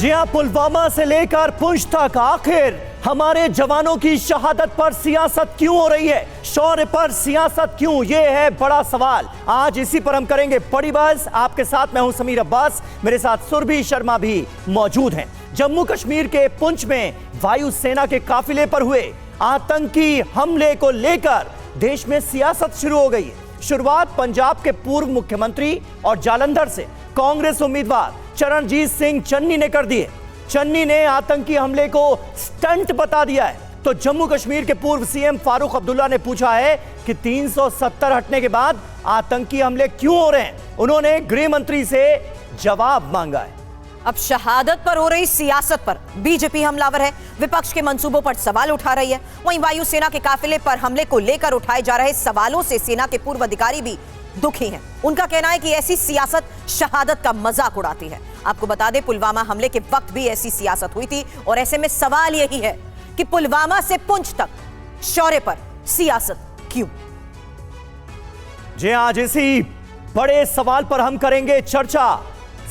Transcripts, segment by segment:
जी हां, पुलवामा से लेकर पुंछ तक आखिर हमारे जवानों की शहादत पर सियासत क्यों हो रही है? शौर्य पर सियासत क्यों? ये है बड़ा सवाल। आज इसी पर हम करेंगे बड़ी बहस। आपके साथ मैं हूं समीर अब्बास, मेरे साथ सुरभि शर्मा भी मौजूद हैं। जम्मू कश्मीर के पुंछ में वायुसेना के काफिले पर हुए आतंकी हमले को लेकर देश में सियासत शुरू हो गई है। शुरुआत पंजाब के पूर्व मुख्यमंत्री और जालंधर से कांग्रेस उम्मीदवार चरणजीत सिंह चन्नी ने कर दी है। चन्नी ने आतंकी हमले को स्टंट बता दिया है। तो जम्मू कश्मीर के पूर्व सीएम फारूक अब्दुल्ला ने पूछा है कि 370 हटने के बाद आतंकी हमले क्यों हो रहे हैं। उन्होंने गृह मंत्री से जवाब मांगा है। अब शहादत पर हो रही सियासत पर बीजेपी हमलावर है, विपक्ष के मंसूबों पर सवाल उठा रही है। वहीं वायुसेना के काफिले पर हमले को लेकर उठाए जा रहे सवालों से सेना के पूर्व अधिकारी भी दुखी हैं। उनका कहना है कि ऐसी सियासत शहादत का मजाक उड़ाती है। आपको बता दें, पुलवामा हमले के वक्त भी ऐसी सियासत हुई थी और ऐसे में सवाल यही है कि पुलवामा से पुंछ तक शौर्य पर सियासत क्यों? जी आज इसी बड़े सवाल पर हम करेंगे चर्चा।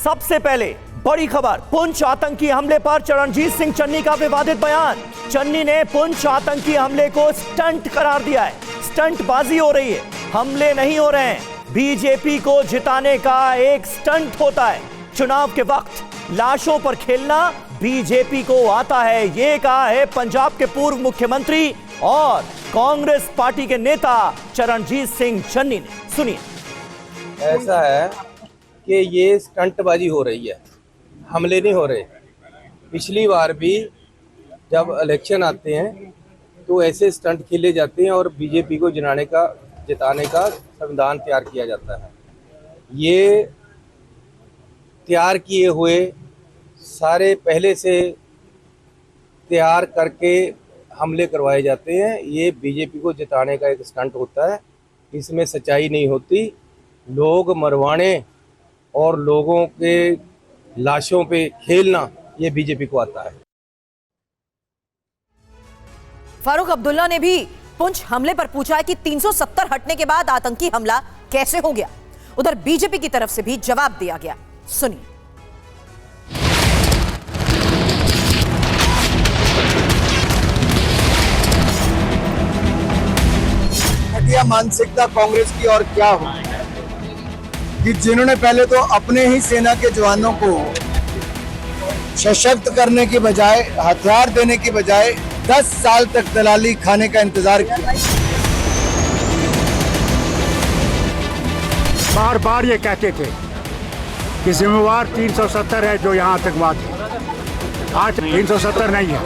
सबसे पहले बड़ी खबर, पुंछ आतंकी हमले पर चरणजीत सिंह चन्नी का विवादित बयान। चन्नी ने पुंछ आतंकी हमले को स्टंट करार दिया है। स्टंटबाजी हो रही है, हमले नहीं हो रहे हैं। बीजेपी को जिताने का एक स्टंट होता है। चुनाव के वक्त लाशों पर खेलना बीजेपी को आता है, ये कहा है पंजाब के पूर्व मुख्यमंत्री और कांग्रेस पार्टी के नेता चरणजीत सिंह चन्नी ने। सुनिए। ऐसा है कि ये स्टंटबाजी हो रही है, हमले नहीं हो रहे। पिछली बार भी जब इलेक्शन आते हैं तो ऐसे स्टंट खेले जाते हैं और बीजेपी को जिताने का संविधान तैयार किया जाता है। ये तैयार किए हुए सारे पहले से तैयार करके हमले करवाए जाते हैं। ये बीजेपी को जिताने का एक स्टंट होता है, इसमें सच्चाई नहीं होती। लोग मरवाने और लोगों के लाशों पे खेलना ये बीजेपी को आता है। फारूक अब्दुल्ला ने भी पुंछ हमले पर पूछा है कि 370 हटने के बाद आतंकी हमला कैसे हो गया। उधर बीजेपी की तरफ से भी जवाब दिया गया, सुनिए। घटिया मानसिकता कांग्रेस की और क्या हो कि जिन्होंने पहले तो अपने ही सेना के जवानों को सशक्त करने की बजाय, हथियार देने की बजाय 10 साल तक दलाली खाने का इंतजार किया। बार बार ये कहते थे कि जिम्मेवार 370 है जो यहाँ आतंकवाद है। आज 370 नहीं है,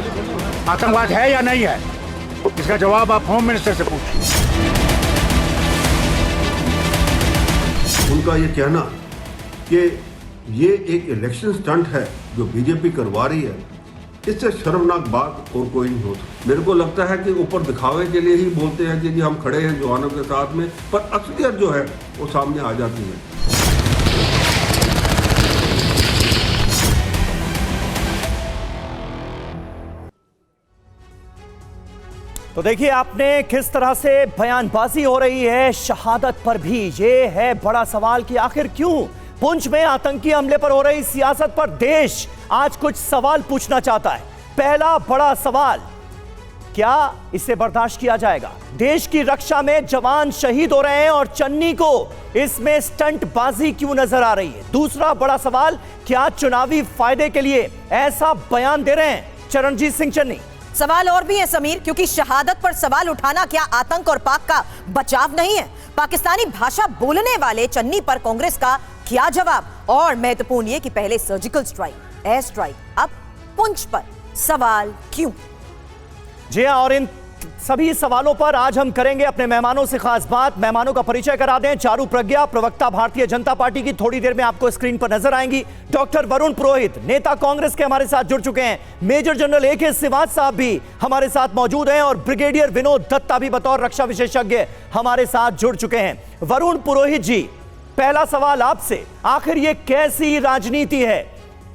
आतंकवाद है या नहीं है, इसका जवाब आप होम मिनिस्टर से पूछिए। उनका ये कहना कि ये एक इलेक्शन स्टंट है जो बीजेपी करवा रही है, इससे शर्मनाक बात और कोई नहीं होता। मेरे को लगता है कि ऊपर दिखावे के लिए ही बोलते हैं कि जी हम खड़े हैं जवानों के साथ में, पर असलियत जो है वो सामने आ जाती है। तो देखिए आपने किस तरह से बयानबाजी हो रही है शहादत पर भी। ये है बड़ा सवाल कि आखिर क्यों पुंछ में आतंकी हमले पर हो रही सियासत पर देश आज कुछ सवाल पूछना चाहता है। पहला बड़ा सवाल, क्या इसे बर्दाश्त किया जाएगा? देश की रक्षा में जवान शहीद हो रहे हैं और चन्नी को इसमें स्टंटबाजी क्यों नजर आ रही है? दूसरा बड़ा सवाल, क्या चुनावी फायदे के लिए ऐसा बयान दे रहे हैं चरणजीत सिंह चन्नी? सवाल और भी है समीर, क्योंकि शहादत पर सवाल उठाना क्या आतंक और पाक का बचाव नहीं है? पाकिस्तानी भाषा बोलने वाले चन्नी पर कांग्रेस का क्या जवाब? और महत्वपूर्ण ये कि पहले सर्जिकल स्ट्राइक, एयर स्ट्राइक, अब पुंछ पर सवाल क्यों? जी हां, और इन सभी सवालों पर आज हम करेंगे अपने मेहमानों से खास बात। मेहमानों का परिचय करा दें। चारू प्रज्ञा, प्रवक्ता भारतीय जनता पार्टी की, थोड़ी देर में आपको स्क्रीन पर नजर आएंगी। डॉक्टर वरुण पुरोहित, नेता कांग्रेस के, हमारे साथ जुड़ चुके हैं। मेजर जनरल ए के सिवाज साहब भी हमारे साथ मौजूद हैं और ब्रिगेडियर विनोद दत्ता भी बतौर रक्षा विशेषज्ञ हमारे साथ जुड़ चुके हैं। वरुण पुरोहित जी, पहला सवाल आपसे, आखिर ये कैसी राजनीति है?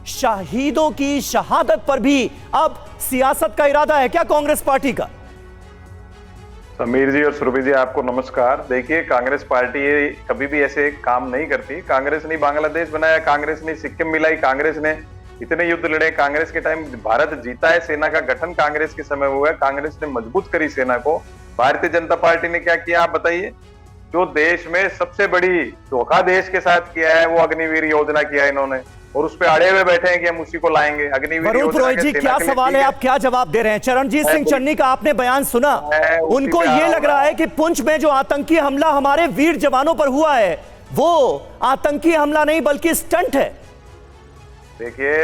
शहीदों की शहादत पर भी अब सियासत का इरादा है क्या कांग्रेस पार्टी का? समीर जी और सुरभि जी, आपको नमस्कार। देखिए, कांग्रेस पार्टी कभी भी ऐसे काम नहीं करती। कांग्रेस ने बांग्लादेश बनाया, कांग्रेस ने सिक्किम मिलाई, कांग्रेस ने इतने युद्ध लड़े कांग्रेस के टाइम, भारत जीता है, सेना का गठन कांग्रेस के समय हुआ है, कांग्रेस ने मजबूत करी सेना को। भारतीय जनता पार्टी ने क्या किया आप बताइए? जो देश में सबसे बड़ी धोखा देश के साथ किया है वो अग्निवीर योजना किया है इन्होंने, और उस पे अड़े हुए बैठे हैं कि हम उसी को लाएंगे। अग्निवीर वरुण योजना पुरोहित जी, क्या सवाल है, आप क्या जवाब दे रहे हैं? चरणजीत सिंह चन्नी का आपने बयान सुना, उनको ये लग रहा है कि पुंछ में जो आतंकी हमला हमारे वीर जवानों पर हुआ है वो आतंकी हमला नहीं बल्कि स्टंट है। देखिए,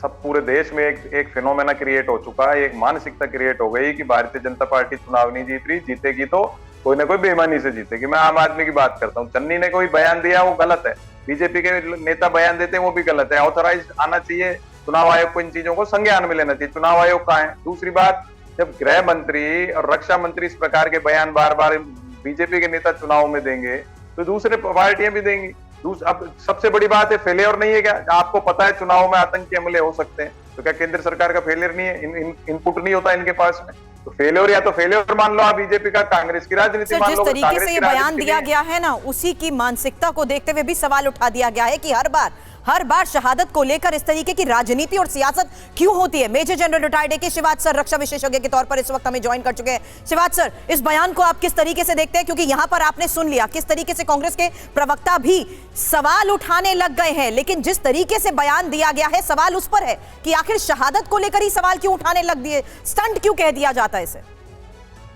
सब पूरे देश में एक फिनोमेना क्रिएट हो चुका है, एक मानसिकता क्रिएट हो गई कि भारतीय जनता पार्टी चुनाव नहीं जीत रही, जीतेगी तो कोई ना कोई बेईमानी से जीतेगी। मैं आम आदमी की बात करता हूँ। चन्नी ने कोई बयान दिया वो गलत है, बीजेपी के नेता बयान देते हैं वो भी गलत है। ऑथराइज आना चाहिए चुनाव आयोग को, इन चीजों को संज्ञान में लेना चाहिए। चुनाव आयोग कहाँ है? दूसरी बात, जब गृह मंत्री और रक्षा मंत्री इस प्रकार के बयान बार बार बीजेपी के नेता चुनाव में देंगे तो दूसरे पार्टियां भी देंगी। अब सबसे बड़ी बात है, फेलियर नहीं है क्या? आपको पता है चुनाव में आतंकी हमले हो सकते हैं, तो क्या केंद्र सरकार का फेलियर नहीं है? इनपुट नहीं होता इनके पास में? तो फेलियर या तो फेलियर मान लो आप बीजेपी का, कांग्रेस की राजनीति मान लो। जिस तरीके से ये बयान दिया गया है ना, उसी की मानसिकता को देखते हुए भी सवाल उठा दिया गया है कि हर बार शहादत को लेकर इस तरीके की राजनीति और सियासत क्यों होती है। मेजर जनरल रिटायर्ड के शिवाज सर रक्षा विशेषज्ञ के तौर पर इस वक्त हमें ज्वाइन कर चुके हैं। शिवाज सर, इस बयान को आप किस तरीके से देखते हैं? क्योंकि यहां पर आपने सुन लिया किस तरीके से कांग्रेस के प्रवक्ता भी सवाल उठाने लग गए हैं, लेकिन जिस तरीके से बयान दिया गया है सवाल उस पर है कि आखिर शहादत को लेकर ही सवाल क्यों उठाने लग दिए, स्टंट क्यों कह दिया जाता है इसे?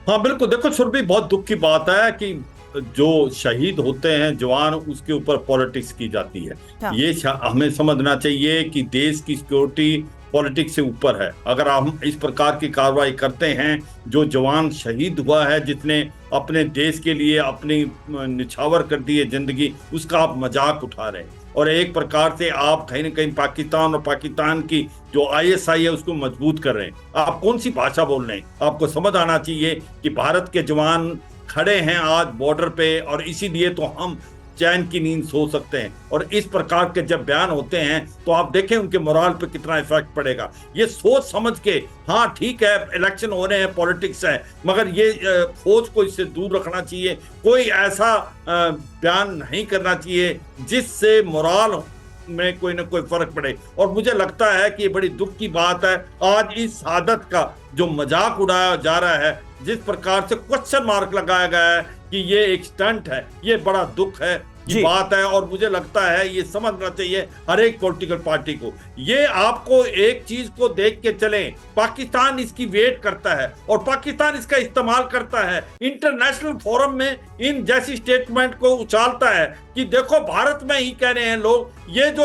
हाँ बिल्कुल, देखो सुरभि, बहुत दुख की बात है कि जो शहीद होते हैं जवान, उसके ऊपर पॉलिटिक्स की जाती है। हाँ। ये हमें समझना चाहिए कि देश की सिक्योरिटी पॉलिटिक्स से ऊपर है। अगर हम इस प्रकार की कार्रवाई करते हैं, जो जवान शहीद हुआ है, जिसने अपने देश के लिए अपनी निछावर कर दी है जिंदगी, उसका आप मजाक उठा रहे हैं और एक प्रकार से आप कहीं ना कहीं पाकिस्तान और पाकिस्तान की जो ISI है उसको मजबूत कर रहे हैं। आप कौन सी भाषा बोल रहे हैं? आपको समझ आना चाहिए कि भारत के जवान खड़े हैं आज बॉर्डर पे, और इसीलिए तो हम चैन की नींद सो सकते हैं। और इस प्रकार के जब बयान होते हैं तो आप देखें उनके मोराल पे कितना इफेक्ट पड़ेगा। ये सोच समझ के, हाँ ठीक है इलेक्शन हो रहे हैं, पॉलिटिक्स है, मगर ये फौज को इससे दूर रखना चाहिए। कोई ऐसा बयान नहीं करना चाहिए जिससे मोराल में कोई ना कोई फर्क पड़े। और मुझे लगता है कि ये बड़ी दुख की बात है, आज इस आदत का जो मजाक उड़ाया जा रहा है, जिस प्रकार से क्वेश्चन मार्क लगाया गया है कि ये एक स्टंट है, ये बड़ा दुख है की बात है। और मुझे लगता है ये समझना चाहिए हर एक पॉलिटिकल पार्टी को। ये आपको एक चीज को देख के चलें, पाकिस्तान इसकी वेट करता है और पाकिस्तान इसका इस्तेमाल करता है, इंटरनेशनल फोरम में इन जैसी स्टेटमेंट को उछालता है कि देखो भारत में ही कह रहे हैं लोग, ये जो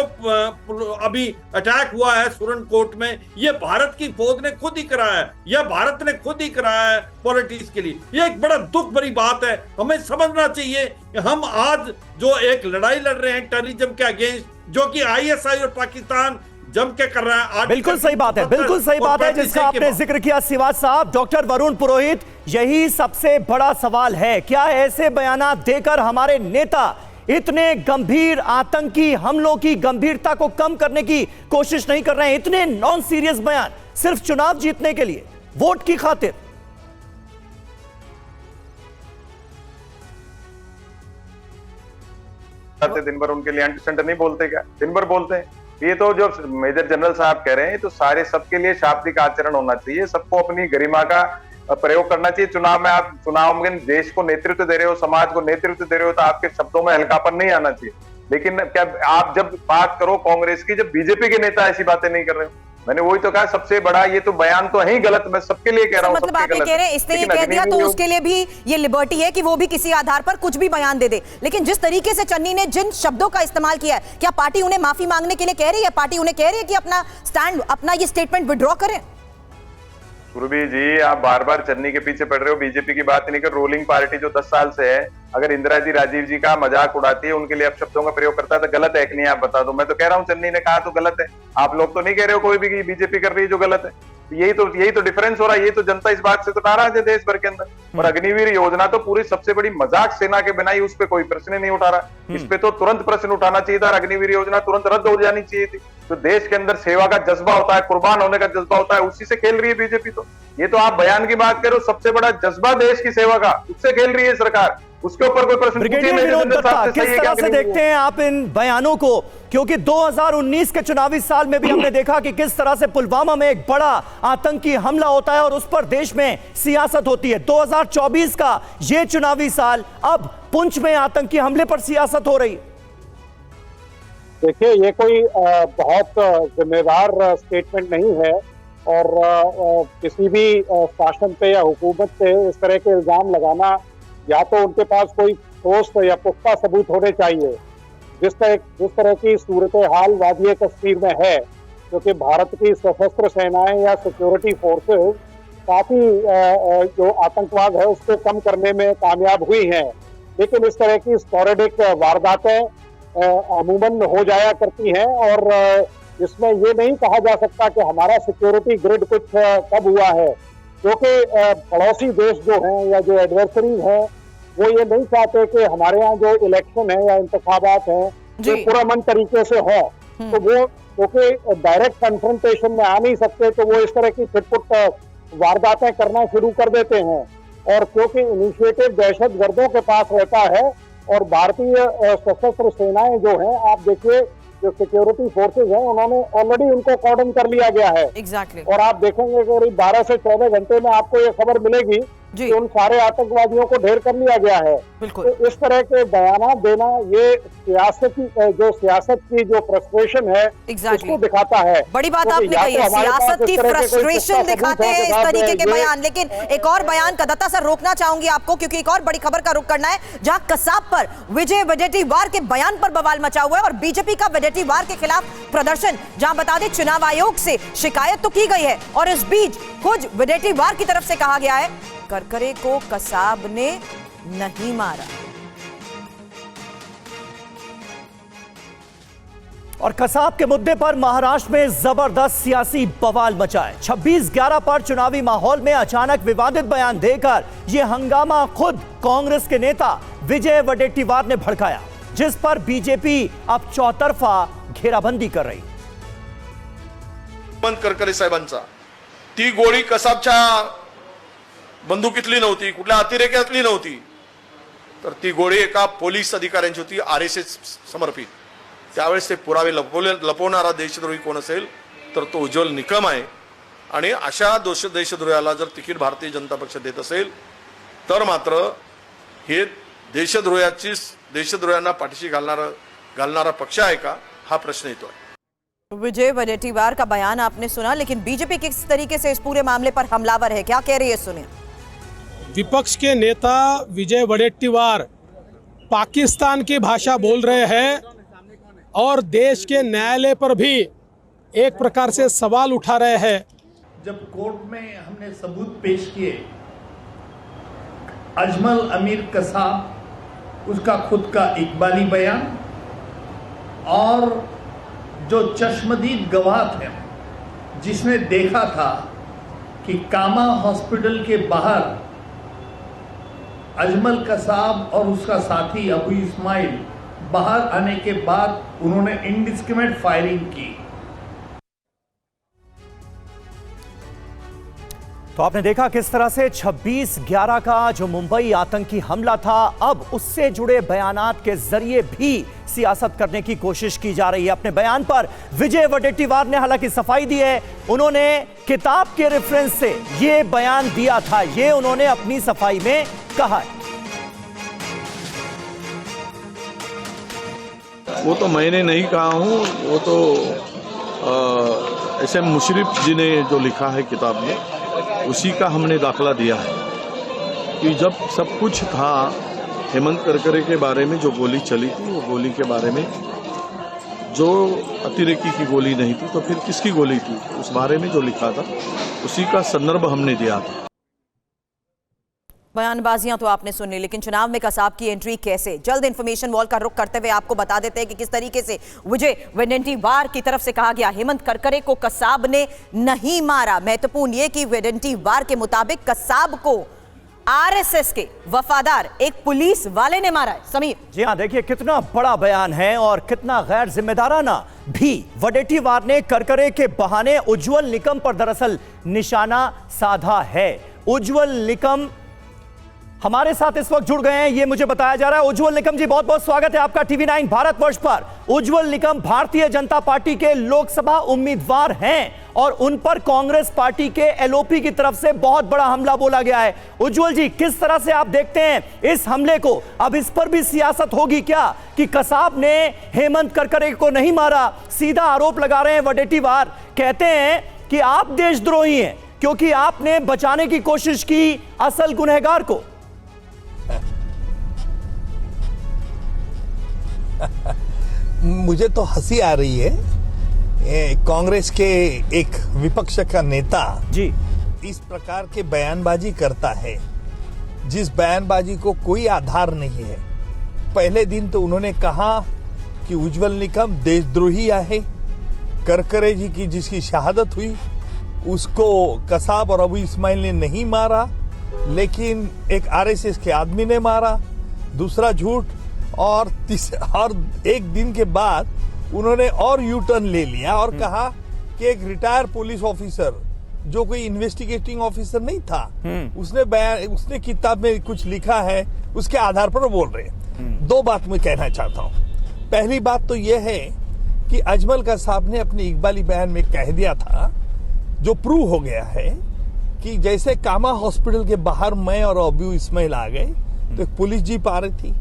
अभी अटैक हुआ है सुरनकोट में, ये भारत की फौज ने खुद ही कराया है, यह भारत ने खुद ही कराया है पॉलिटिक्स के लिए। ये एक बड़ा दुख भरी बात है। हमें समझना चाहिए कि हम आज जो एक लड़ाई लड़ रहे हैं टेररिज्म के अगेंस्ट, जो कि ISI और पाकिस्तान जम के कर रहा है, बिल्कुल सही बात है, बिल्कुल सही बात है जिसका आपने जिक्र किया शिवाज साहब। डॉक्टर वरुण पुरोहित, यही सबसे बड़ा सवाल है, क्या ऐसे बयानात देकर हमारे नेता इतने गंभीर आतंकी हमलों की गंभीरता को कम करने की कोशिश नहीं कर रहे हैं? इतने नॉन सीरियस बयान सिर्फ चुनाव जीतने के लिए, वोट की खातिर। दिन भर उनके लिए एंटी स्टंट नहीं बोलते क्या? दिन भर बोलते हैं। ये तो जो मेजर जनरल साहब कह रहे हैं तो सारे सबके लिए शाब्दिक आचरण होना चाहिए, सबको अपनी गरिमा का प्रयोग करना चाहिए। चुनाव में देश को नेतृत्व दे रहे हो, समाज को नेतृत्व दे रहे हो, तो आपके शब्दों में हल्कापन नहीं आना चाहिए। लेकिन क्या आप जब बात करो कांग्रेस की, जब बीजेपी के नेता ऐसी बातें नहीं कर रहे हो, मैंने वही तो कहा सबसे बड़ा ये तो बयान तो है गलत। मैं सबके लिए कह रहा हूँ, मतलब आप ये कह रहे हैं इसने ये कह दिया तो उसके लिए भी ये लिबर्टी है कि वो भी किसी आधार पर कुछ भी बयान दे दे। लेकिन जिस तरीके से चन्नी ने जिन शब्दों का इस्तेमाल किया है, क्या पार्टी उन्हें माफी मांगने के लिए कह रही है? पार्टी उन्हें कह रही है कि अपना स्टैंड, अपना ये स्टेटमेंट विड्रॉ करें? सुरभि जी, आप बार बार चन्नी के पीछे पड़ रहे हो, बीजेपी की बात नहीं कर। रूलिंग पार्टी जो 10 साल से है, अगर इंदिरा जी राजीव जी का मजाक उड़ाती है, उनके लिए अपशब्दों का प्रयोग करता है, तो गलत है कि नहीं आप बता दो। मैं तो कह रहा हूँ चन्नी ने कहा तो गलत है, आप लोग तो नहीं कह रहे हो कोई भी कि बीजेपी कर रही है जो गलत है। यही तो डिफरेंस हो रहा है। ये तो जनता इस बात से तो नाराज है देश भर के अंदर। और अग्निवीर योजना तो पूरी सबसे बड़ी मजाक सेना के बनाई, उस पर कोई प्रश्न नहीं उठा रहा। इस पे तो तुरंत प्रश्न उठाना चाहिए था, अग्निवीर योजना तुरंत रद्द हो जानी चाहिए थी। जो देश के अंदर सेवा का जज्बा होता है, कुर्बान होने का जज्बा होता है, उसी से खेल रही है बीजेपी। तो ये तो आप बयान की बात करो, सबसे बड़ा जज्बा देश की सेवा का, उससे खेल रही है सरकार। उसके ऊपर कोई प्रश्न ब्रिगेडियर विनोद दत्ता, किस तरह से देखते हैं आप इन बयानों को? क्योंकि 2019 के चुनावी साल में भी हमने देखा कि किस तरह से पुलवामा में एक बड़ा आतंकी हमला होता है और उस पर देश में सियासत होती है। 2024 का ये चुनावी साल, अब पुंछ में आतंकी हमले पर सियासत हो रही है। देखिए, ये कोई बहुत जिम्मेदार स्टेटमेंट नहीं है और किसी भी शासन पे या हुकूमत पे इस तरह के इल्जाम लगाना, या तो उनके पास कोई ठोस या पुख्ता सबूत होने चाहिए। जिस तरह की सूरत हाल वादिये कश्मीर में है, क्योंकि भारत की सशस्त्र सेनाएं या सिक्योरिटी फोर्सेस काफी जो आतंकवाद है उसको कम करने में कामयाब हुई हैं, लेकिन इस तरह की स्पोरेडिक वारदातें अमूमन हो जाया करती हैं और इसमें ये नहीं कहा जा सकता कि हमारा सिक्योरिटी ग्रिड कुछ कब हुआ है, क्योंकि पड़ोसी देश जो हैं या जो एडवर्सरीज हैं वो ये नहीं चाहते कि हमारे यहाँ जो इलेक्शन है या इंतखाबात हैं वो पुरअमन तरीके से हो। तो वो क्योंकि डायरेक्ट कन्फ्रंटेशन में आ नहीं सकते, तो वो इस तरह की छिटपुट वारदातें करना शुरू कर देते हैं। और क्योंकि इनिशिएटिव दहशतगर्दों के पास रहता है और भारतीय सशस्त्र सेनाएं जो हैं, आप देखिए जो सिक्योरिटी फोर्सेज हैं उन्होंने ऑलरेडी उनको कॉर्डन कर लिया गया है। एग्जैक्टली। और आप देखेंगे कि करीब 12 से 14 घंटे में आपको ये खबर मिलेगी कि उन सारे आतंकवादियों को ढेर कर लिया गया है। बिल्कुल। तो इस तरह के बयान देना ये सियासत की जो फ्रस्ट्रेशन है उसको दिखाता है। बड़ी बात आपने कही है, सियासत की फ्रस्ट्रेशन दिखाते हैं इस तरीके के बयान। लेकिन एक और बयान का दत्ता सर रोकना चाहूंगी आपको, क्योंकि एक और बड़ी खबर का रुख करना है, जहां कसाब पर विजय वडेट्टीवार के बयान पर बवाल मचा हुआ है और बीजेपी का वडेट्टीवार के खिलाफ प्रदर्शन, जहां बता दें चुनाव आयोग से शिकायत तो की गई है और इस बीच खुद वडेट्टीवार की तरफ से कहा गया है करकरे को कसाब ने नहीं मारा। और कसाब के मुद्दे पर महाराष्ट्र में जबरदस्त सियासी बवाल मचा है। 26/11 पर चुनावी माहौल में अचानक विवादित बयान देकर यह हंगामा खुद कांग्रेस के नेता विजय वडेट्टीवार ने भड़काया, जिस पर बीजेपी अब चौतरफा घेराबंदी कर रही। करकरे साहेबांचा ती गोळी कसाबच्या बंदुकीतली नव्हती, कुठल्या अतिरेक्यातली नव्हती, तर ती गोळी एका पोलीस अधिकाऱ्यांची होती, RSS समर्पित। त्यावेळेस ते पुरावे लपवणारा देशद्रोही कोण असेल तर तो उज्ज्वल निकम आहे। आणि अशा देशद्रोहाला जर तिकीट भारतीय जनता पक्ष देत असेल तर मात्र हे देशद्रोह्यांना पाठीशी घालणारा पक्ष आहे का, हा प्रश्न येतो आहे। विजय वडेट्टीवार का बयान आपने सुना, लेकिन बीजेपी किस तरीके से इस पूरे मामले पर हमलावर है, क्या कह रही है, सुनिए। विपक्ष के नेता विजय वडेट्टीवार पाकिस्तान की भाषा बोल रहे हैं और देश के न्यायालय पर भी एक प्रकार से सवाल उठा रहे हैं। जब कोर्ट में हमने सबूत पेश किए, अजमल अमीर कसाब, उसका खुद का इकबाली बयान और जो चश्मदीद गवाह थे जिसने देखा था कि कामा हॉस्पिटल के बाहर अजमल कसाब और उसका साथी अबू इस्माइल बाहर आने के बाद उन्होंने इंडिस्क्रिमिनेट फायरिंग की। तो आपने देखा किस तरह से 26/11 का जो मुंबई आतंकी हमला था, अब उससे जुड़े बयानात के जरिए भी सियासत करने की कोशिश की जा रही है। अपने बयान पर विजय वडेट्टीवार ने हालांकि सफाई दी है, उन्होंने किताब के रेफरेंस से ये बयान दिया था, ये उन्होंने अपनी सफाई में कहा। वो तो मैंने नहीं कहा हूँ, वो तो SM मुशर्रफ जी ने जो लिखा है किताब में, उसी का हमने दाखला दिया है कि जब सब कुछ था, हेमंत करकरे के बारे में जो गोली चली थी, वो गोली के बारे में जो अतिरेकी की गोली नहीं थी तो फिर किसकी गोली थी, उस बारे में जो लिखा था उसी का संदर्भ हमने दिया था। बयानबाजियां तो आपने सुनी, लेकिन चुनाव में कसाब की एंट्री कैसे? जल्द इंफॉर्मेशन वॉल का रुख करते हुए आपको बता देते हैं कि किस तरीके से विजय वडेट्टीवार की तरफ से कहा गया हेमंत करकरे को कसाब ने नहीं मारा। महत्वपूर्ण यह कि वडेट्टीवार के मुताबिक कसाब को आरएसएस के वफादार एक पुलिस वाले ने मारा है। समीर जी हाँ, देखिए कितना बड़ा बयान है और कितना गैर जिम्मेदाराना भी वडेट्टीवार ने करकरे के बहाने उज्जवल निकम पर दरअसल निशाना साधा है। उज्जवल निकम हमारे साथ इस वक्त जुड़ गए हैं, ये मुझे बताया जा रहा है। उज्जवल निकम जी, बहुत बहुत स्वागत है आपका टीवी 9 भारतवर्ष पर। उज्जवल निकम भारतीय जनता पार्टी के लोकसभा उम्मीदवार हैं और उन पर कांग्रेस पार्टी के एलओपी की तरफ से बहुत बड़ा हमला बोला गया है। उज्जवल जी, किस तरह से आप देखते हैं इस हमले को? अब इस पर भी सियासत होगी क्या कि कसाब ने हेमंत करकरे को नहीं मारा? सीधा आरोप लगा रहे हैं वडेट्टीवार, कहते हैं कि आप देशद्रोही हैं क्योंकि आपने बचाने की कोशिश की असल गुनहगार को। मुझे तो हंसी आ रही है, कांग्रेस के एक विपक्ष का नेता जी इस प्रकार के बयानबाजी करता है जिस बयानबाजी को कोई आधार नहीं है। पहले दिन तो उन्होंने कहा कि उज्जवल निकम देशद्रोही है, करकरे जी की जिसकी शहादत हुई उसको कसाब और अबू इस्माइल ने नहीं मारा, लेकिन एक आरएसएस के आदमी ने मारा। दूसरा झूठ, और एक दिन के बाद उन्होंने और यू टर्न ले लिया और कहा कि एक रिटायर पुलिस ऑफिसर जो कोई इन्वेस्टिगेटिंग ऑफिसर नहीं था, उसने किताब में कुछ लिखा है, उसके आधार पर बोल रहे हैं। दो बात मैं कहना चाहता हूं। पहली बात तो यह है कि अजमल कसाब ने अपने इकबाली बयान में कह दिया था, जो प्रूव हो गया है कि जैसे कामा हॉस्पिटल के बाहर मैं और अबू इस्माइल आ गए तो एक पुलिस जीप आ रही थी,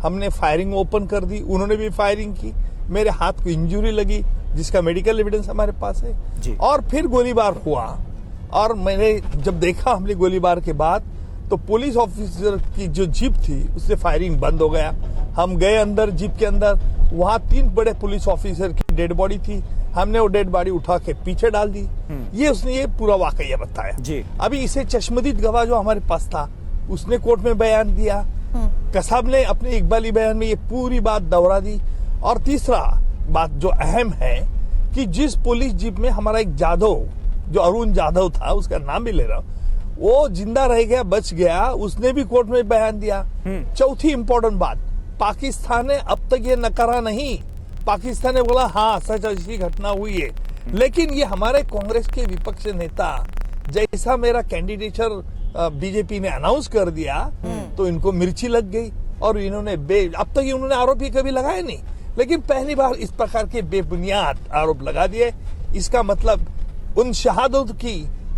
हमने फायरिंग ओपन कर दी, उन्होंने भी फायरिंग की, मेरे हाथ को इंजरी लगी जिसका मेडिकल एविडेंस हमारे पास है जी। और फिर गोलीबार हुआ और मैंने जब देखा हमने गोलीबार के बाद तो पुलिस ऑफिसर की जो जीप थी उससे फायरिंग बंद हो गया। हम गए अंदर जीप के अंदर, वहां 3 बड़े पुलिस ऑफिसर की डेड बॉडी थी, हमने वो डेड बॉडी उठा के पीछे डाल दी। ये उसने ये पूरा वाकया बताया जी। अभी इसे चश्मदीद गवाह जो हमारे पास था उसने कोर्ट में बयान दिया, कसाब ने अपने इकबाली बयान में ये पूरी बात दोहरा दी। और तीसरा बात जो अहम है कि जिस पुलिस जीप में हमारा एक जाधव, जो अरुण जाधव था, उसका नाम भी ले रहा हूं, वो जिंदा रह गया, बच गया, उसने भी कोर्ट में बयान दिया। चौथी इंपॉर्टेंट बात, पाकिस्तान ने अब तक ये नकारा नहीं, पाकिस्तान ने बोला हाँ सच ऐसी घटना हुई है, लेकिन ये हमारे कांग्रेस के विपक्ष नेता जैसा मेरा कैंडिडेचर बीजेपी ने अनाउंस कर दिया तो इनको मिर्ची लग गई और इन्होंने अब तक इन्होंने आरोप ही कभी लगाए नहीं, लेकिन पहली बार इस प्रकार के बेबुनियाद आरोप लगा दिए। इसका मतलब उन शहादत की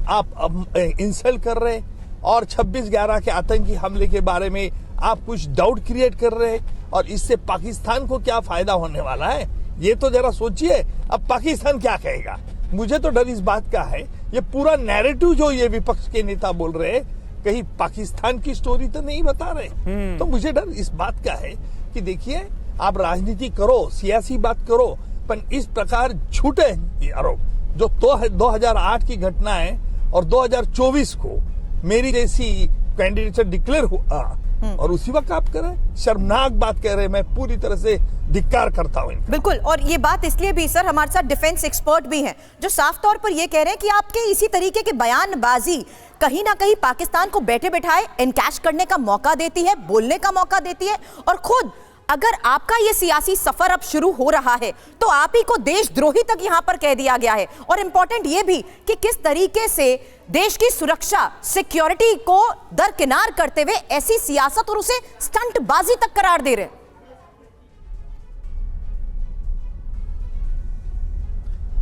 आप इंसल्ट कर रहे और 26/11 के आतंकी हमले के बारे में आप कुछ डाउट क्रिएट कर रहे और इससे पाकिस्तान को क्या फायदा होने वाला है, ये तो जरा सोचिए। अब पाकिस्तान क्या कहेगा? मुझे तो डर इस बात का है, ये पूरा नैरेटिव जो ये विपक्ष के नेता बोल रहे कहीं पाकिस्तान की स्टोरी तो नहीं बता रहे। तो मुझे डर इस बात का है कि देखिए, आप राजनीति करो, सियासी बात करो, पर इस प्रकार झूठे आरोप जो 2008 की घटना है और 2024 को मेरी जैसी कैंडिडेचर डिक्लेयर हुआ और उसी वक्त आप कर रहे हैं, शर्मनाक बात कह रहे हैं। मैं पूरी तरह से धिक्कार करता हूं। बिल्कुल, और ये बात इसलिए भी सर, हमारे साथ डिफेंस एक्सपर्ट भी हैं जो साफ तौर पर ये कह रहे हैं कि आपके इसी तरीके के बयानबाजी कहीं ना कहीं पाकिस्तान को बैठे बिठाए एनकैश करने का मौका देती है, बोलने का मौका देती है। और खुद अगर आपका ये सियासी सफर अब शुरू हो रहा है तो आप ही को देशद्रोही तक यहां पर कह दिया गया है। और इंपॉर्टेंट ये भी कि किस तरीके से देश की सुरक्षा, सिक्योरिटी को दरकिनार करते हुए ऐसी सियासत और उसे स्टंटबाजी तक करार दे रहे हैं।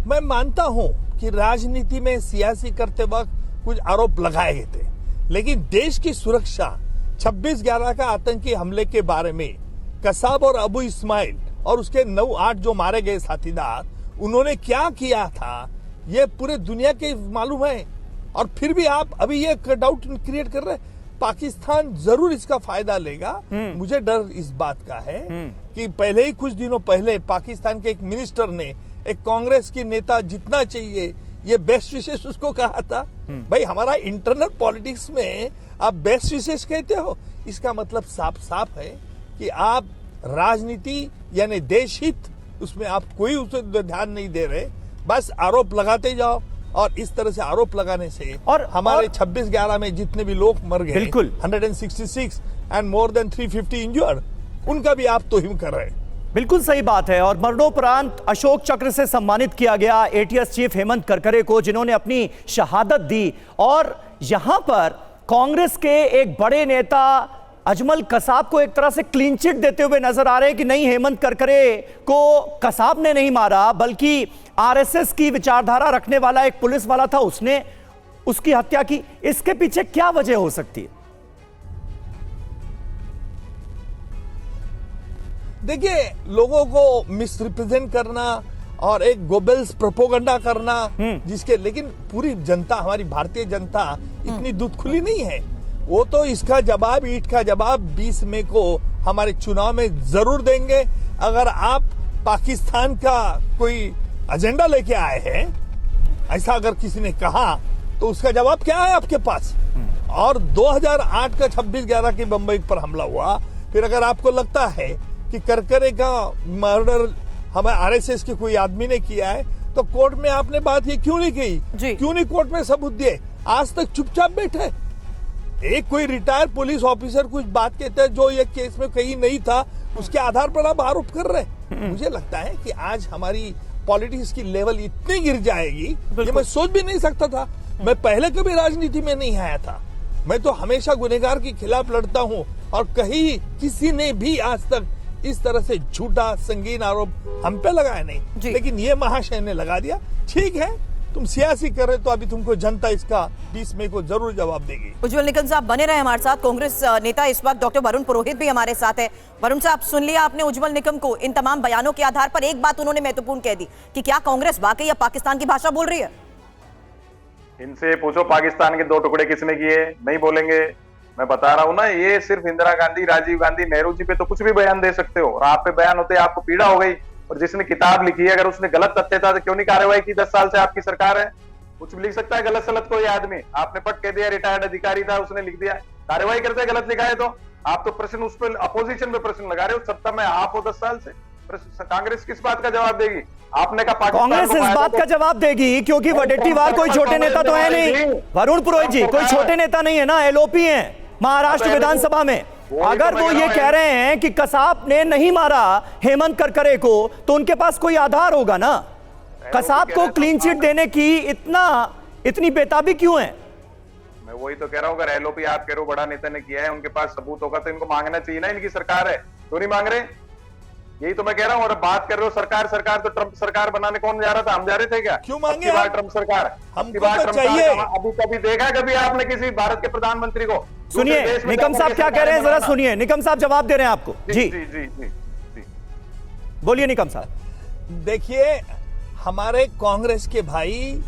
मैं मानता हूं कि राजनीति में सियासी करते वक्त कुछ आरोप लगाए गए थे, लेकिन देश की सुरक्षा 26/11 का आतंकी हमले के बारे में कसाब और अबू इस्माइल और उसके 9-8 जो मारे गए साथीदार, उन्होंने क्या किया था ये पूरे दुनिया के मालूम है। और फिर भी आप अभी ये डाउट क्रिएट कर रहे हैं। पाकिस्तान जरूर इसका फायदा लेगा। मुझे डर इस बात का है कि पहले ही कुछ दिनों पहले पाकिस्तान के एक मिनिस्टर ने एक कांग्रेस की नेता जितना चाहिए ये बेस्ट विशेष उसको कहा था। भाई, हमारा इंटरनल पॉलिटिक्स में आप बेस्ट विशेष कहते हो, इसका मतलब साफ साफ है कि आप राजनीति यानी देश हित उसमें आप कोई उसे ध्यान नहीं दे रहे, बस आरोप लगाते जाओ और इस तरह से आरोप लगाने से और हमारे 26/11 में जितने भी लोग मर गए, बिल्कुल 166 एंड मोर देन 350 इंजर्ड, उनका भी आप तोहिम कर रहे हैं। बिल्कुल सही बात है। और मरणोपरांत अशोक चक्र से सम्मानित किया गया एटीएस चीफ हेमंत करकरे को, जिन्होंने अपनी शहादत दी। और यहां पर कांग्रेस के एक बड़े नेता अजमल कसाब को एक तरह से क्लीन चिट देते हुए नजर आ रहे हैं कि नहीं, हेमंत करकरे को कसाब ने नहीं मारा, बल्कि आरएसएस की विचारधारा रखने वाला एक पुलिस वाला था, उसने उसकी हत्या की। इसके पीछे क्या वजह हो सकती है? देखिए, लोगों को मिसरिप्रेजेंट करना और एक गोबेल्स प्रोपोगंडा करना, जिसके लेकिन पूरी जनता, हमारी भारतीय जनता इतनी दूध खुली नहीं है। वो तो इसका जवाब, ईंट का जवाब 20 मई को हमारे चुनाव में जरूर देंगे। अगर आप पाकिस्तान का कोई एजेंडा लेके आए हैं, ऐसा अगर किसी ने कहा, तो उसका जवाब क्या है आपके पास? और 2008 का 26/11 की बंबई पर हमला हुआ, फिर अगर आपको लगता है कि करकरे का मर्डर हमें आरएसएस के कोई आदमी ने किया है, तो कोर्ट में आपने बात ये क्यों नहीं कही? क्यों नहीं कोर्ट में सबूत दिए? आज तक चुपचाप बैठे। एक कोई रिटायर्ड पुलिस ऑफिसर कुछ बात कहता है जो ये केस में कहीं नहीं था, उसके आधार पर आप आरोप कर रहे हैं। मुझे लगता है कि आज हमारी पॉलिटिक्स की लेवल इतनी गिर जाएगी, ये मैं सोच भी नहीं सकता था। मैं पहले कभी राजनीति में नहीं आया था, मैं तो हमेशा गुनहगार के खिलाफ लड़ता हूँ, और कहीं किसी ने भी आज तक इस तरह से झूठा संगीन आरोप हम पे लगाया नहीं, लेकिन ये महाशय ने लगा दिया। ठीक है, तुम सियासी कर रहे तो अभी तुमको जनता इसका 20 मई को जरूर जवाब देगी। उज्जवल निकम साहब बने रहे हमारे साथ। कांग्रेस नेता इस वक्त डॉक्टर वरुण पुरोहित भी हमारे साथ है। वरुण साहब, सुन लिया आपने उज्जवल निकम को। इन तमाम बयानों के आधार पर एक बात उन्होंने महत्वपूर्ण कह दी कि क्या कांग्रेस वाकई अब पाकिस्तान की भाषा बोल रही है? इनसे पूछो पाकिस्तान के 2 टुकड़े किसने किए, नहीं बोलेंगे। मैं बता रहा हूं ना, ये सिर्फ इंदिरा गांधी, राजीव गांधी, नेहरू जी पे तो कुछ भी बयान दे सकते हो, और आप पे बयान होते आपको पीड़ा हो गई। और जिसने किताब लिखी है, अगर उसने गलत तथ्य था तो क्यों नहीं कार्रवाई की? 10 साल से आपकी सरकार है, कुछ भी लिख सकता है गलत सलत कोई आदमी। आपने पट कह दिया, रिटायर्ड अधिकारी था, उसने लिख दिया, कार्रवाई करते गलत लिखा है तो। आप तो प्रश्न उस पर अपोजिशन पे प्रश्न लगा रहे हो। सत्ता में आप हो 10 साल से, कांग्रेस किस बात का जवाब देगी? आपने कहा कांग्रेस इस बात का जवाब देगी क्योंकि वडेट्टीवार कोई छोटे नेता तो है नहीं। वरुण पुरोहित जी कोई छोटे नेता नहीं है ना, एलओपी हैं महाराष्ट्र विधानसभा में। अगर वो ये कह रहे हैं कि कसाब ने नहीं मारा हेमंत करकरे को, तो उनके पास कोई आधार होगा ना। कसाब को क्लीन चिट देने की इतनी बेताबी क्यों है? मैं वही तो कह रहा हूँ, अगर एलओपी आप कह रहे हो बड़ा नेता ने किया है, उनके पास सबूत होगा तो इनको मांगना चाहिए ना। इनकी सरकार है तो नहीं मांग रहे, यही तो मैं कह रहा हूँ। और बात कर रहे हो सरकार, तो ट्रंप सरकार बनाने कौन जा रहा था? हम जा रहे थे क्या? क्यों मांगे ट्रंप सरकार? हमको तो चाहिए। अभी कभी देखा कभी आपने किसी भारत के प्रधानमंत्री को? सुनिए निकम साहब क्या कह रहे हैं, जरा सुनिए। निकम साहब जवाब दे रहे हैं आपको। जी जी जी जी जी बोलिए निकम साहब। देखिए, हमारे कांग्रेस के भाई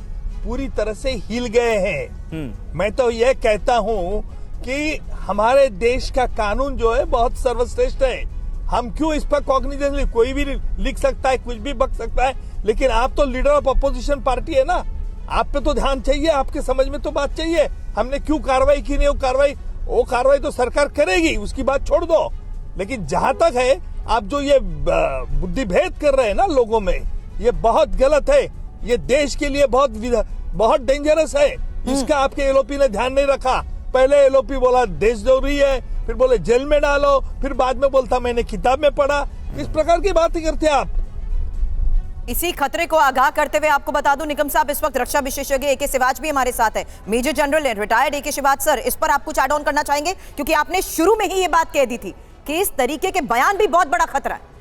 पूरी तरह से हिल गए हैं। मैं तो यह कहता हूं कि हमारे देश का कानून जो है बहुत सर्वश्रेष्ठ है। हम क्यों इस पर कॉग्निजेंस, कोई भी लिख सकता है, कुछ भी बक सकता है, लेकिन आप तो लीडर ऑफ अपोजिशन पार्टी है ना, आप पे तो ध्यान चाहिए, आपके समझ में तो बात चाहिए। हमने क्यों कार्रवाई की नहीं, वो कार्रवाई तो सरकार करेगी, उसकी बात छोड़ दो। लेकिन जहां तक है, आप जो ये बुद्धि भेद कर रहे हैं ना लोगों में, ये बहुत गलत है। ये देश के लिए बहुत डेंजरस है। इसका आपके एलओपी ने ध्यान नहीं रखा। पहले एलओपी बोला देश जरूरी है, फिर बोले जेल में डालो, फिर बाद में बोलता मैंने किताब में पढ़ा। इस प्रकार की बातें करते आप। इसी खतरे को आगाह करते हुए आपको बता दूं निकम साहब, इस वक्त रक्षा विशेषज्ञ एके शिवाज भी हमारे साथ है, मेजर जनरल रिटायर्ड एके शिवाज सर। इस पर आप कुछ ऐड ऑन करना चाहेंगे, क्योंकि आपने शुरू में ही ये बात कह दी थी कि इस तरीके के बयान भी बहुत बड़ा खतरा है।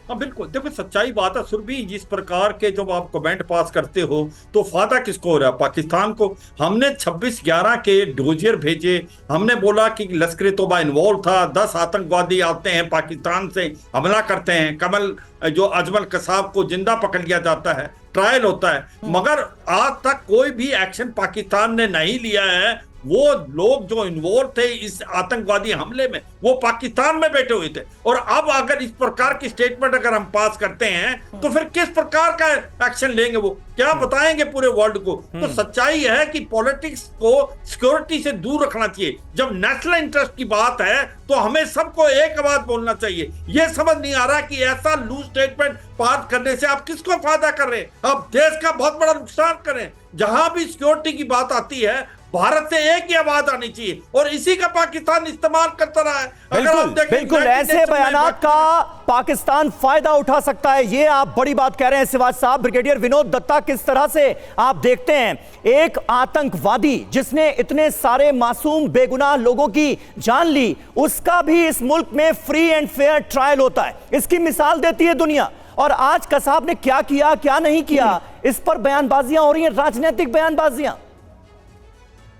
हाँ बिल्कुल, देखो सच्चाई बात है सुरभि, जिस प्रकार के जब आप कमेंट पास करते हो तो फायदा किसको हो रहा है? पाकिस्तान को। हमने 26/11 के डोजियर भेजे, हमने बोला कि लश्कर तोबा इन्वॉल्व था, 10 आतंकवादी आते हैं पाकिस्तान से हमला करते हैं, जो अजमल कसाब को जिंदा पकड़ लिया जाता है, ट्रायल होता है, मगर आज तक कोई भी एक्शन पाकिस्तान ने नहीं लिया है। वो लोग जो इन्वॉल्व थे इस आतंकवादी हमले में वो पाकिस्तान में बैठे हुए थे। और अब अगर इस प्रकार की स्टेटमेंट अगर हम पास करते हैं तो फिर किस प्रकार का एक्शन लेंगे, वो क्या बताएंगे पूरे वर्ल्ड को। तो सच्चाई है कि पॉलिटिक्स को सिक्योरिटी से दूर रखना चाहिए। जब नेशनल इंटरेस्ट की बात है तो हमें सबको एक बात बोलना चाहिए। ये समझ नहीं आ रहा कि ऐसा लूज स्टेटमेंट पास करने से आप किसको फायदा कर रहे हैं, आप देश का बहुत बड़ा नुकसान कर रहे हैं। जहां भी सिक्योरिटी की बात आती है भारत से एक ही आवाज आनी चाहिए और इसी का पाकिस्तान इस्तेमाल करता रहा है। बिल्कुल ऐसे बयानात का पाकिस्तान फायदा उठा सकता है, ये आप बड़ी बात कह रहे हैं सिवाज साहब। ब्रिगेडियर विनोद दत्ता, किस तरह से आप देखते हैं एक आतंकवादी जिसने इतने सारे मासूम बेगुनाह लोगों की जान ली, उसका भी इस मुल्क में फ्री एंड फेयर ट्रायल होता है, इसकी मिसाल देती है दुनिया। और आज कसाब ने क्या किया क्या नहीं किया, इस पर बयानबाजियां हो रही हैं, राजनीतिक बयानबाजियां।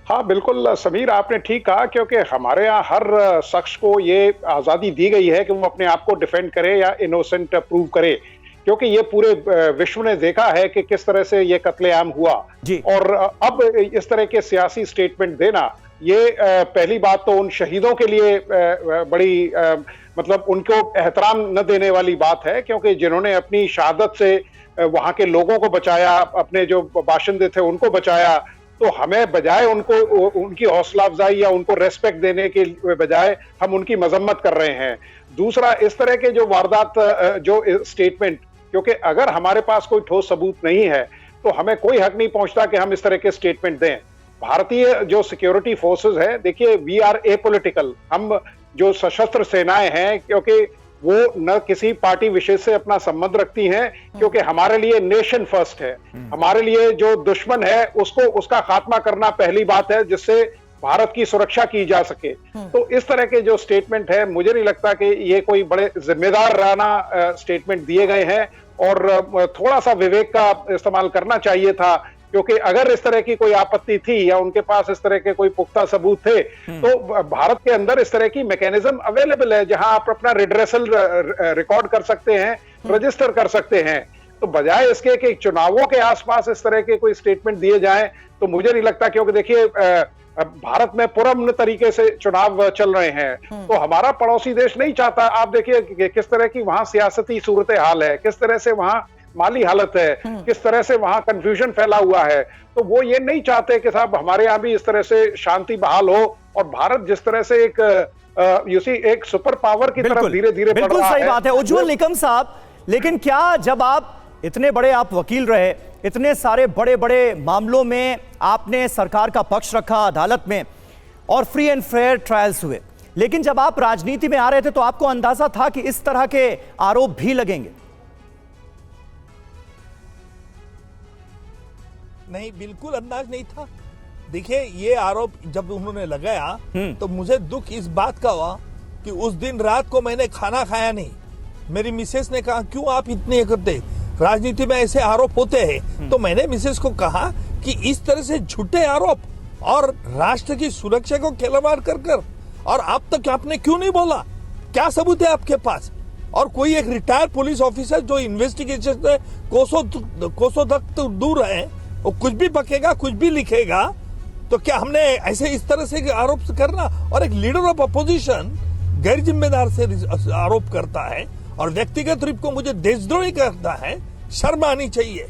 हाँ बिल्कुल समीर, आपने ठीक कहा, क्योंकि हमारे यहाँ हर शख्स को ये आज़ादी दी गई है कि वो अपने आप को डिफेंड करे या इनोसेंट प्रूव करे, क्योंकि ये पूरे विश्व ने देखा है कि किस तरह से ये कत्लेआम हुआ। और अब इस तरह के सियासी स्टेटमेंट देना, ये पहली बात तो उन शहीदों के लिए बड़ी मतलब उनको एहतराम न देने वाली बात है, क्योंकि जिन्होंने अपनी शहादत से वहाँ के लोगों को बचाया, अपने जो बाशिंदे थे उनको बचाया, तो हमें बजाय उनको उनकी हौसला अफजाई या उनको रेस्पेक्ट देने के बजाय हम उनकी मजम्मत कर रहे हैं। दूसरा, इस तरह के जो वारदात जो स्टेटमेंट, क्योंकि अगर हमारे पास कोई ठोस सबूत नहीं है तो हमें कोई हक नहीं पहुंचता कि हम इस तरह के स्टेटमेंट दें। भारतीय जो सिक्योरिटी फोर्सेस है, देखिए वी आर एपॉलिटिकल, हम जो सशस्त्र सेनाएं हैं, क्योंकि वो न किसी पार्टी विशेष से अपना संबंध रखती हैं, क्योंकि हमारे लिए नेशन फर्स्ट है, हमारे लिए जो दुश्मन है उसको उसका खात्मा करना पहली बात है, जिससे भारत की सुरक्षा की जा सके। तो इस तरह के जो स्टेटमेंट है, मुझे नहीं लगता कि ये कोई बड़े जिम्मेदार राना स्टेटमेंट दिए गए हैं, और थोड़ा सा विवेक का इस्तेमाल करना चाहिए था, क्योंकि अगर इस तरह की कोई आपत्ति थी या उनके पास इस तरह के कोई पुख्ता सबूत थे, तो भारत के अंदर इस तरह की मैकेनिज्म अवेलेबल है जहां आप अपना रिड्रेसल रिकॉर्ड कर सकते हैं, रजिस्टर कर सकते हैं। तो बजाय इसके कि चुनावों के आसपास इस तरह के कोई स्टेटमेंट दिए जाएं, तो मुझे नहीं लगता, क्योंकि देखिए भारत में पुरअमन तरीके से चुनाव चल रहे हैं, तो हमारा पड़ोसी देश नहीं चाहता। आप देखिए किस तरह की वहां सियासती सूरत हाल है, किस तरह से वहां माली हालत है, किस तरह से वहां कंफ्यूजन फैला हुआ है, तो वो ये नहीं चाहते कि साहब हमारे यहाँ भी इस तरह से शांति बहाल हो, और भारत जिस तरह से एक सुपर पावर की तरफ धीरे धीरे बढ़ रहा है। बिल्कुल सही बात है उज्जवल निकम साहब, लेकिन क्या जब आप इतने बड़े आप वकील रहे, इतने सारे बड़े बड़े मामलों में आपने सरकार का पक्ष रखा अदालत में और फ्री एंड फेयर ट्रायल्स हुए, लेकिन जब आप राजनीति में आ रहे थे तो आपको अंदाजा था कि इस तरह के आरोप भी लगेंगे? नहीं, बिल्कुल अंदाज नहीं था। देखिए, ये आरोप जब उन्होंने लगाया तो मुझे दुख इस बात का हुआ कि उस दिन रात को मैंने खाना खाया नहीं। मेरी मिसेस ने कहा, क्यों आप इतने करते, राजनीति में ऐसे आरोप होते हैं। तो मैंने मिसेस को कहा कि इस तरह से झूठे आरोप और राष्ट्र की सुरक्षा को खिलवाड़ कर और अब तक आपने क्यों नहीं बोला, क्या सबूत है आपके पास? और कोई एक रिटायर्ड पुलिस ऑफिसर जो इन्वेस्टिगेशन से कोसों तक दूर है, वो कुछ भी बकेगा, कुछ भी लिखेगा, तो क्या हमने ऐसे इस तरह से आरोप करना? और एक लीडर ऑफ अपोजिशन गैर जिम्मेदार से आरोप करता है और व्यक्तिगत रूप को मुझे देशद्रोही करता है, शर्म आनी चाहिए।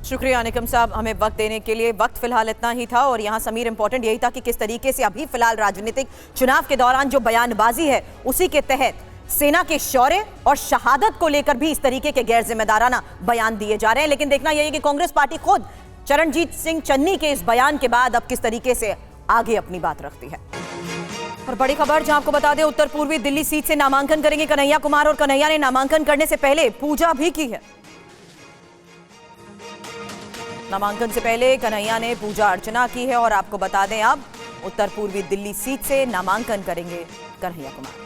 शुक्रिया निकम साहब, हमें वक्त देने के लिए। वक्त फिलहाल इतना ही था, और यहाँ समीर इंपॉर्टेंट यही था कि किस तरीके से अभी फिलहाल राजनीतिक चुनाव के दौरान जो बयानबाजी है उसी के तहत सेना के शौर्य और शहादत को लेकर भी इस तरीके के गैर जिम्मेदाराना बयान दिए जा रहे हैं। लेकिन देखना यह है कि कांग्रेस पार्टी खुद चरणजीत सिंह चन्नी के इस बयान के बाद अब किस तरीके से आगे अपनी बात रखती है। और बड़ी खबर जहां आपको बता दें, उत्तर पूर्वी दिल्ली सीट से नामांकन करेंगे कन्हैया कुमार, और कन्हैया ने नामांकन करने से पहले पूजा भी की है। नामांकन से पहले कन्हैया ने पूजा अर्चना की है, और आपको बता दें अब उत्तर पूर्वी दिल्ली सीट से नामांकन करेंगे कन्हैया कुमार।